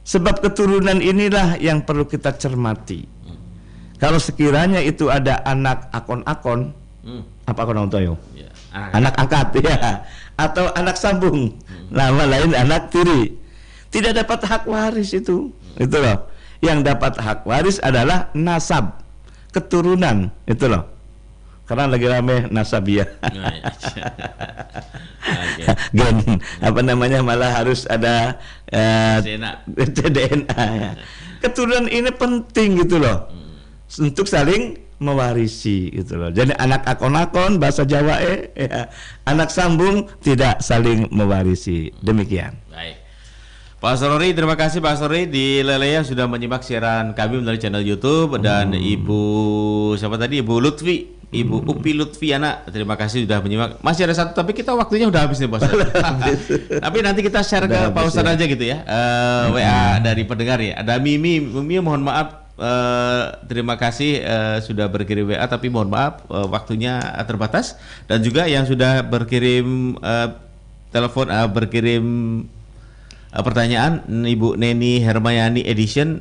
Speaker 2: Sebab keturunan inilah yang perlu kita cermati. Kalau sekiranya itu ada anak akon-akon, apa akon toyo? Ya, anak angkat ya, atau anak sambung, nama lain anak tiri, tidak dapat hak waris itu loh. Yang dapat hak waris adalah nasab, keturunan, itu loh. Karena lagi rame nasabiyah. Gen, apa namanya, malah harus ada DNA. Ya. Keturunan ini penting gitu loh, untuk saling mewarisi gitu loh. Jadi anak akon-akon bahasa Jawa ya, anak sambung tidak saling mewarisi. Demikian.
Speaker 1: Baik. Pak Asrori, terima kasih Pak Asrori di Leleya sudah menyimak siaran kami melalui channel YouTube, dan Ibu siapa tadi, Ibu Lutfi, Ibu Upi Lutfiana, terima kasih sudah menyimak. Masih ada satu tapi kita waktunya udah habis nih Pak Ustaz. Tapi nanti kita share ke Pak Ustaz aja gitu ya. WA dari pendengar ya. Ada Mimi, mohon maaf, terima kasih sudah berkirim WA, tapi mohon maaf waktunya terbatas. Dan juga yang sudah berkirim telepon, berkirim pertanyaan, Ibu Neni Hermayani Edition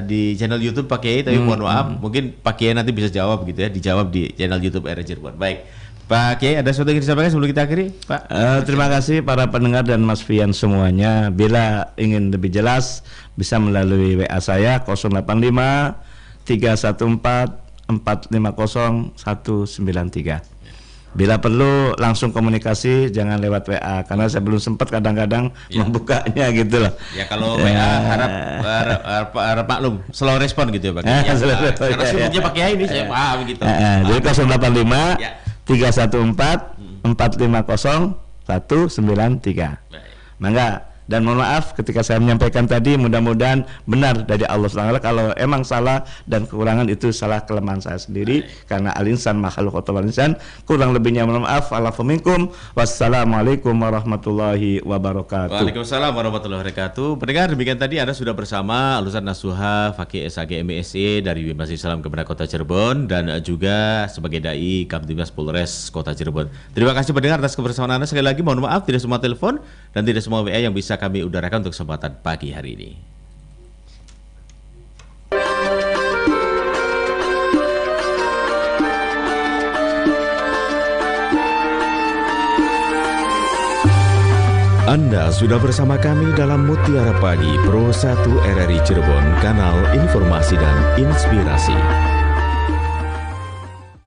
Speaker 1: di channel YouTube Pak Kiai, tapi mohon maaf, mungkin Pak Kiai nanti bisa jawab gitu ya, dijawab di channel YouTube RRI Cirebon. Baik, Pak Kiai, ada sesuatu yang disampaikan sebelum kita akhiri, Pak?
Speaker 2: Terima kasih para pendengar dan Mas Fian semuanya. Bila ingin lebih jelas bisa melalui WA saya 085 314 450 193. Bila perlu langsung komunikasi, jangan lewat WA, karena saya belum sempat kadang-kadang membukanya gitu loh.
Speaker 1: Ya kalau WA harap maklum, slow respon gitu ya Pak Kiai. Karena sibuknya Pak Kiai ini saya paham gitu.
Speaker 2: Jadi 085 314 450 193. Mangga. Dan mohon maaf ketika saya menyampaikan tadi, mudah-mudahan benar dari Allah SWT. Kalau emang salah dan kekurangan itu salah kelemahan saya sendiri, karena al-insan makhluk khotoban insan. Kurang lebihnya mohon maaf. Alafu minkum. Wassalamualaikum warahmatullahi wabarakatuh.
Speaker 1: Waalaikumsalam warahmatullahi wabarakatuh. Pendengar, demikian tadi Anda sudah bersama Ustaz Nasuha Fakih SAG MSc dari Masjid Salam Kepada Kota Cirebon, dan juga sebagai dai Kamtibmas Polres Kota Cirebon. Terima kasih pendengar atas kebersamaan Anda. Sekali lagi mohon maaf tidak semua telepon dan tidak semua WA yang bisa kami udarakan untuk kesempatan pagi hari ini.
Speaker 5: Anda sudah bersama kami dalam Mutiara Pagi Pro 1 RRI Cirebon, kanal informasi dan inspirasi.